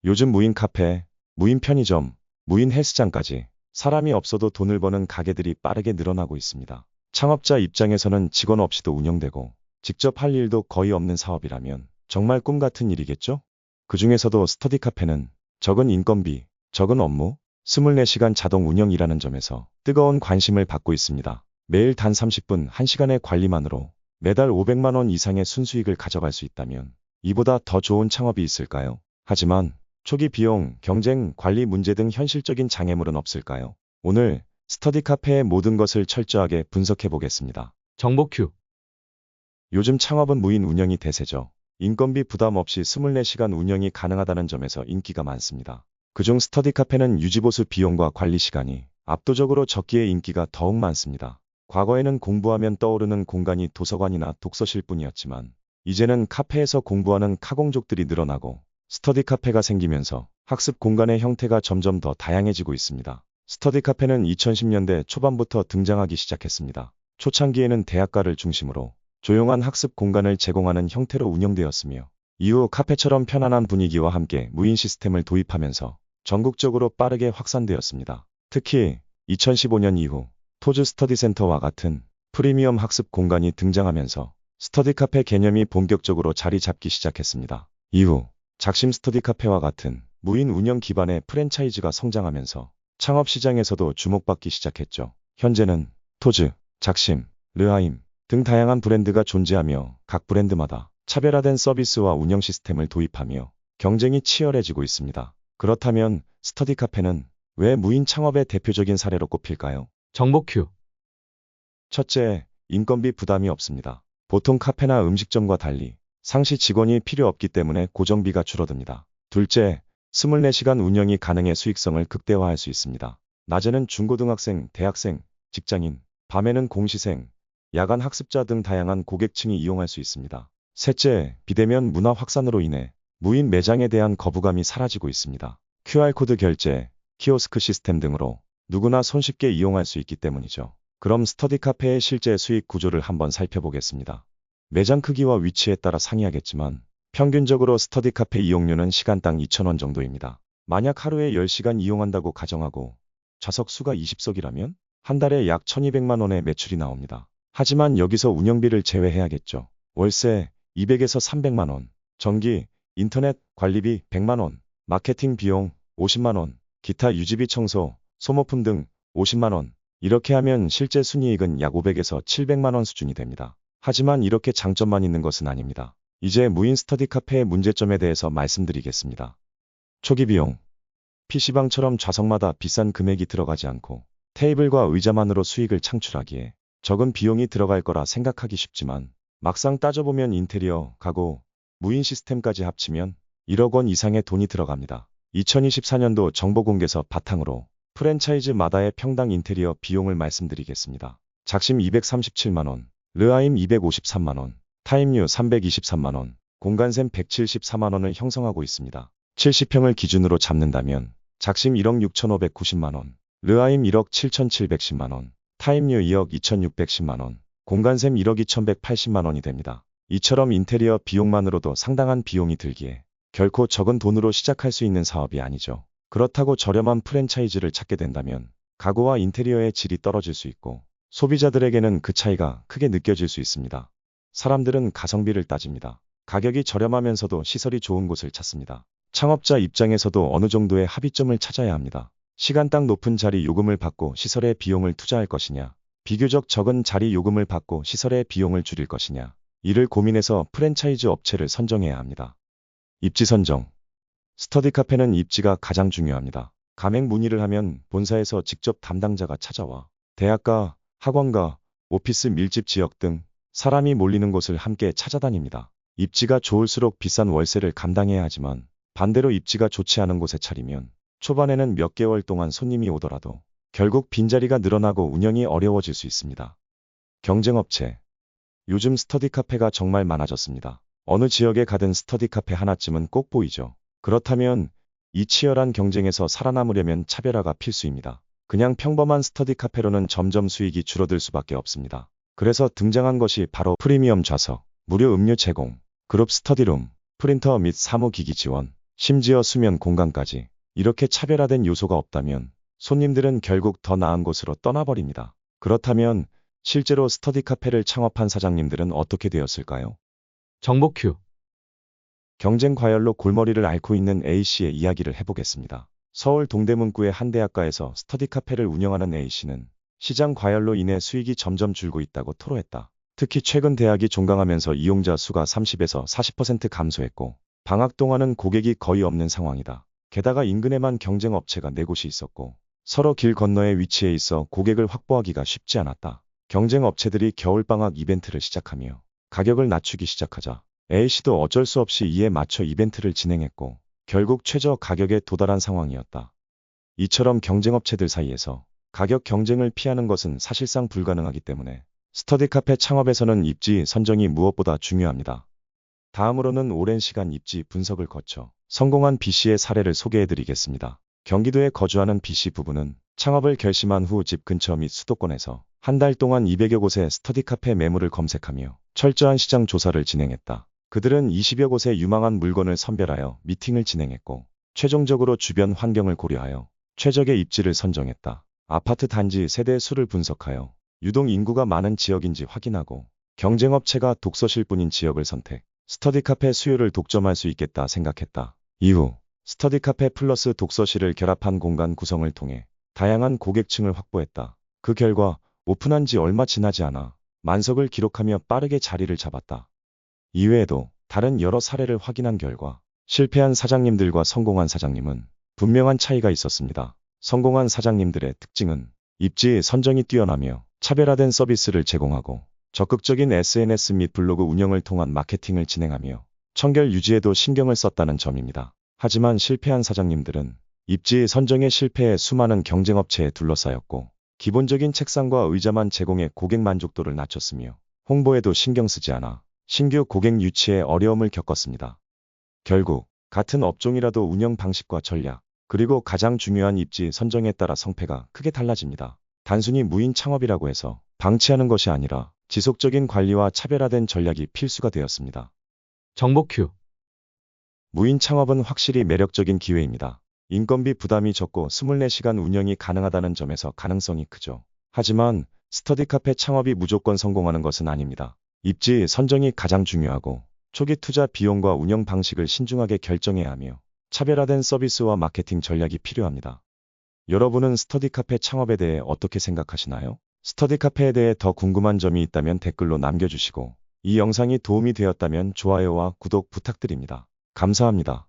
요즘 무인 카페, 무인 편의점, 무인 헬스장까지 사람이 없어도 돈을 버는 가게들이 빠르게 늘어나고 있습니다. 창업자 입장에서는 직원 없이도 운영되고 직접 할 일도 거의 없는 사업이라면 정말 꿈 같은 일이겠죠? 그 중에서도 스터디 카페는 적은 인건비, 적은 업무, 24시간 자동 운영이라는 점에서 뜨거운 관심을 받고 있습니다. 매일 단 30분 1시간의 관리만으로 매달 500만 원 이상의 순수익을 가져갈 수 있다면 이보다 더 좋은 창업이 있을까요? 하지만 초기 비용, 경쟁, 관리 문제 등 현실적인 장애물은 없을까요? 오늘 스터디 카페의 모든 것을 철저하게 분석해 보겠습니다. 정보 큐. 요즘 창업은 무인 운영이 대세죠. 인건비 부담 없이 24시간 운영이 가능하다는 점에서 인기가 많습니다. 그중 스터디 카페는 유지보수 비용과 관리 시간이 압도적으로 적기에 인기가 더욱 많습니다. 과거에는 공부하면 떠오르는 공간이 도서관이나 독서실 뿐이었지만 이제는 카페에서 공부하는 카공족들이 늘어나고 스터디 카페가 생기면서 학습 공간의 형태가 점점 더 다양해지고 있습니다. 스터디 카페는 2010년대 초반부터 등장하기 시작했습니다. 초창기에는 대학가를 중심으로 조용한 학습 공간을 제공하는 형태로 운영되었으며 이후 카페처럼 편안한 분위기와 함께 무인 시스템을 도입하면서 전국적으로 빠르게 확산되었습니다. 특히 2015년 이후 토즈 스터디 센터와 같은 프리미엄 학습 공간이 등장하면서 스터디 카페 개념이 본격적으로 자리 잡기 시작했습니다. 이후 작심 스터디 카페와 같은 무인 운영 기반의 프랜차이즈가 성장하면서 창업 시장에서도 주목받기 시작했죠. 현재는 토즈, 작심, 르하임 등 다양한 브랜드가 존재하며 각 브랜드마다 차별화된 서비스와 운영 시스템을 도입하며 경쟁이 치열해지고 있습니다. 그렇다면 스터디 카페는 왜 무인 창업의 대표적인 사례로 꼽힐까요? 정보 큐. 첫째, 인건비 부담이 없습니다. 보통 카페나 음식점과 달리 상시 직원이 필요 없기 때문에 고정비가 줄어듭니다. 둘째, 24시간 운영이 가능해 수익성을 극대화할 수 있습니다. 낮에는 중고등학생, 대학생, 직장인, 밤에는 공시생, 야간 학습자 등 다양한 고객층이 이용할 수 있습니다. 셋째, 비대면 문화 확산으로 인해 무인 매장에 대한 거부감이 사라지고 있습니다. QR코드 결제, 키오스크 시스템 등으로 누구나 손쉽게 이용할 수 있기 때문이죠. 그럼 스터디 카페의 실제 수익 구조를 한번 살펴보겠습니다. 매장 크기와 위치에 따라 상이하겠지만 평균적으로 스터디 카페 이용료는 시간당 2,000원 정도입니다. 만약 하루에 10시간 이용한다고 가정하고 좌석 수가 20석이라면 한 달에 약 1,200만 원의 매출이 나옵니다. 하지만 여기서 운영비를 제외해야겠죠. 월세 200에서 300만 원, 전기, 인터넷, 관리비 100만 원, 마케팅 비용 50만 원, 기타 유지비 청소, 소모품 등 50만 원. 이렇게 하면 실제 순이익은 약 500에서 700만 원 수준이 됩니다. 하지만 이렇게 장점만 있는 것은 아닙니다. 이제 무인 스터디 카페의 문제점에 대해서 말씀드리겠습니다. 초기 비용. PC방처럼 좌석마다 비싼 금액이 들어가지 않고 테이블과 의자만으로 수익을 창출하기에 적은 비용이 들어갈 거라 생각하기 쉽지만 막상 따져보면 인테리어, 가구, 무인 시스템까지 합치면 1억 원 이상의 돈이 들어갑니다. 2024년도 정보공개서 바탕으로 프랜차이즈마다의 평당 인테리어 비용을 말씀드리겠습니다. 작심 237만 원, 르하임 253만 원, 타임류 323만 원, 공간샘 174만 원을 형성하고 있습니다. 70평을 기준으로 잡는다면 작심 1억 6,590만 원, 르하임 1억 7,710만 원, 타임류 2억 2,610만 원, 공간샘 1억 2,180만 원이 됩니다. 이처럼 인테리어 비용만으로도 상당한 비용이 들기에 결코 적은 돈으로 시작할 수 있는 사업이 아니죠. 그렇다고 저렴한 프랜차이즈를 찾게 된다면 가구와 인테리어의 질이 떨어질 수 있고 소비자들에게는 그 차이가 크게 느껴질 수 있습니다. 사람들은 가성비를 따집니다. 가격이 저렴하면서도 시설이 좋은 곳을 찾습니다. 창업자 입장에서도 어느 정도의 합의점을 찾아야 합니다. 시간당 높은 자리 요금을 받고 시설에 비용을 투자할 것이냐, 비교적 적은 자리 요금을 받고 시설의 비용을 줄일 것이냐, 이를 고민해서 프랜차이즈 업체를 선정해야 합니다. 입지 선정. 스터디 카페는 입지가 가장 중요합니다. 가맹 문의를 하면 본사에서 직접 담당자가 찾아와 대학가, 학원가, 오피스 밀집 지역 등 사람이 몰리는 곳을 함께 찾아다닙니다. 입지가 좋을수록 비싼 월세를 감당해야 하지만 반대로 입지가 좋지 않은 곳에 차리면 초반에는 몇 개월 동안 손님이 오더라도 결국 빈자리가 늘어나고 운영이 어려워질 수 있습니다. 경쟁업체. 요즘 스터디 카페가 정말 많아졌습니다. 어느 지역에 가든 스터디 카페 하나쯤은 꼭 보이죠. 그렇다면 이 치열한 경쟁에서 살아남으려면 차별화가 필수입니다. 그냥 평범한 스터디 카페로는 점점 수익이 줄어들 수밖에 없습니다. 그래서 등장한 것이 바로 프리미엄 좌석, 무료 음료 제공, 그룹 스터디룸, 프린터 및 사무기기 지원, 심지어 수면 공간까지. 이렇게 차별화된 요소가 없다면 손님들은 결국 더 나은 곳으로 떠나버립니다. 그렇다면 실제로 스터디 카페를 창업한 사장님들은 어떻게 되었을까요? 정보 큐. 경쟁 과열로 골머리를 앓고 있는 A씨의 이야기를 해보겠습니다. 서울 동대문구의 한 대학가에서 스터디 카페를 운영하는 A씨는 시장 과열로 인해 수익이 점점 줄고 있다고 토로했다. 특히 최근 대학이 종강하면서 이용자 수가 30에서 40% 감소했고 방학 동안은 고객이 거의 없는 상황이다. 게다가 인근에만 경쟁 업체가 4곳이 있었고 서로 길 건너에 위치해 있어 고객을 확보하기가 쉽지 않았다. 경쟁 업체들이 겨울방학 이벤트를 시작하며 가격을 낮추기 시작하자 A씨도 어쩔 수 없이 이에 맞춰 이벤트를 진행했고 결국 최저 가격에 도달한 상황이었다. 이처럼 경쟁업체들 사이에서 가격 경쟁을 피하는 것은 사실상 불가능하기 때문에 스터디 카페 창업에서는 입지 선정이 무엇보다 중요합니다. 다음으로는 오랜 시간 입지 분석을 거쳐 성공한 B씨의 사례를 소개해드리겠습니다. 경기도에 거주하는 B씨 부부는 창업을 결심한 후 집 근처 및 수도권에서 한 달 동안 200여 곳의 스터디 카페 매물을 검색하며 철저한 시장 조사를 진행했다. 그들은 20여 곳의 유망한 물건을 선별하여 미팅을 진행했고 최종적으로 주변 환경을 고려하여 최적의 입지를 선정했다. 아파트 단지 세대 수를 분석하여 유동 인구가 많은 지역인지 확인하고 경쟁업체가 독서실뿐인 지역을 선택, 스터디 카페 수요를 독점할 수 있겠다 생각했다. 이후 스터디 카페 플러스 독서실을 결합한 공간 구성을 통해 다양한 고객층을 확보했다. 그 결과 오픈한 지 얼마 지나지 않아 만석을 기록하며 빠르게 자리를 잡았다. 이외에도 다른 여러 사례를 확인한 결과 실패한 사장님들과 성공한 사장님은 분명한 차이가 있었습니다. 성공한 사장님들의 특징은 입지 선정이 뛰어나며 차별화된 서비스를 제공하고 적극적인 SNS 및 블로그 운영을 통한 마케팅을 진행하며 청결 유지에도 신경을 썼다는 점입니다. 하지만 실패한 사장님들은 입지 선정의 실패에 수많은 경쟁업체에 둘러싸였고 기본적인 책상과 의자만 제공해 고객 만족도를 낮췄으며 홍보에도 신경 쓰지 않아 신규 고객 유치에 어려움을 겪었습니다. 결국 같은 업종이라도 운영 방식과 전략, 그리고 가장 중요한 입지 선정에 따라 성패가 크게 달라집니다. 단순히 무인 창업이라고 해서 방치하는 것이 아니라 지속적인 관리와 차별화된 전략이 필수가 되었습니다. 정보 큐. 무인 창업은 확실히 매력적인 기회입니다. 인건비 부담이 적고 24시간 운영이 가능하다는 점에서 가능성이 크죠. 하지만 스터디 카페 창업이 무조건 성공하는 것은 아닙니다. 입지 선정이 가장 중요하고 초기 투자 비용과 운영 방식을 신중하게 결정해야 하며 차별화된 서비스와 마케팅 전략이 필요합니다. 여러분은 스터디 카페 창업에 대해 어떻게 생각하시나요? 스터디 카페에 대해 더 궁금한 점이 있다면 댓글로 남겨주시고 이 영상이 도움이 되었다면 좋아요와 구독 부탁드립니다. 감사합니다.